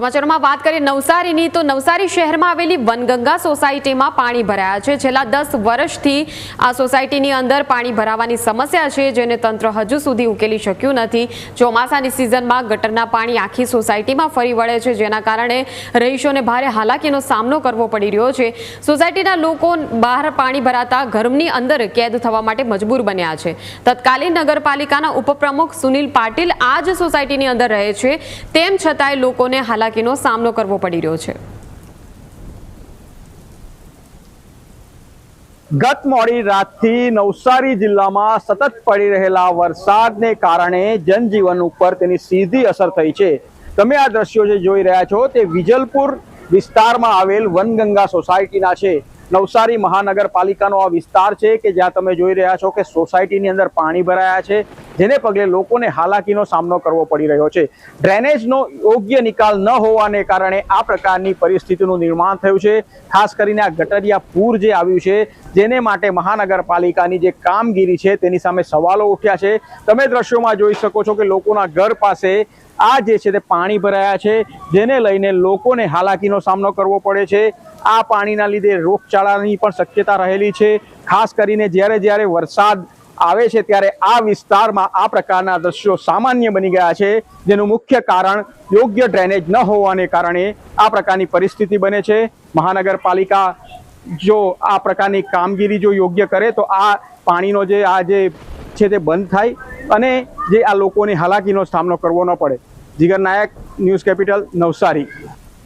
સમાચારોમાં વાત કરીએ નવસારીની તો નવસારી શહેરમાં આવેલી વનગંગા સોસાયટીમાં પાણી ભરાયા છે। છેલ્લા 10 વર્ષથી આ સોસાયટીની અંદર પાણી ભરાવાની સમસ્યા છે, જેને તંત્ર હજુ સુધી ઉકેલી શક્યું નથી। ચોમાસાની સિઝનમાં ગટરના પાણી આખી સોસાયટીમાં ફરી વળે છે, જેના કારણે રહીશોને ભારે હાલાકીનો સામનો કરવો પડી રહ્યો છે। સોસાયટીના લોકો બહાર પાણી ભરાતા ઘરની અંદર કેદ થવા માટે મજબૂર બન્યા છે। તત્કાલીન નગરપાલિકાના ઉપપ્રમુખ સુનિલ પાટીલ આ જ સોસાયટીની અંદર રહે છે, તેમ છતાંય લોકોને નો સામનો કરવો પડી રહ્યો છે। ગત મોડી રાતથી નવસારી જિલ્લામાં સતત પડી રહેલા વરસાદને કારણે જનજીવન ઉપર તેની સીધી અસર થઈ છે। તમે આ દ્રશ્યો જે જોઈ રહ્યા છો તે વિજલપુર વિસ્તારમાં આવેલ વનગંગા સોસાયટીના છે। નવસારી મહાનગરપાલિકાનો આ વિસ્તાર છે કે જ્યાં તમે જોઈ રહ્યા છો કે સોસાયટીની અંદર પાણી ભરાયા છે, જેને પગલે લોકોને હાલાકીનો સામનો કરવો પડી રહ્યો છે। ડ્રેનેજનો યોગ્ય નિકાલ ન હોવાને કારણે આ પ્રકારની પરિસ્થિતિનું નિર્માણ થયું છે। ખાસ કરીને આ ગટરિયા પૂર જે આવ્યું છે, જેને માટે મહાનગરપાલિકાની જે કામગીરી છે તેની સામે સવાલો ઉઠ્યા છે। તમે દ્રશ્યોમાં જોઈ શકો છો કે લોકોના ઘર પાસે આ જે છે તે પાણી ભરાયા છે, જેને લઈને લોકોને હાલાકીનો સામનો કરવો પડે છે। આ પાણીના લીધે રોગચાળાની પણ શક્યતા રહેલી છે। ખાસ કરીને જ્યારે વરસાદ આવે છે ત્યારે આ વિસ્તારમાં આ પ્રકારના દ્રશ્યો સામાન્ય બની ગયા છે, જેનું મુખ્ય કારણ યોગ્ય ડ્રેનેજ ન હોવાને કારણે આ પ્રકારની પરિસ્થિતિ બને છે। મહાનગરપાલિકા જો આ પ્રકારની કામગીરી જો યોગ્ય કરે તો આ પાણીનો જે છે તે બંધ થાય અને જે આ લોકોને હાલાકીનો સામનો કરવો ન પડે। જીગર નાયક, ન્યૂઝ કેપિટલ, નવસારી।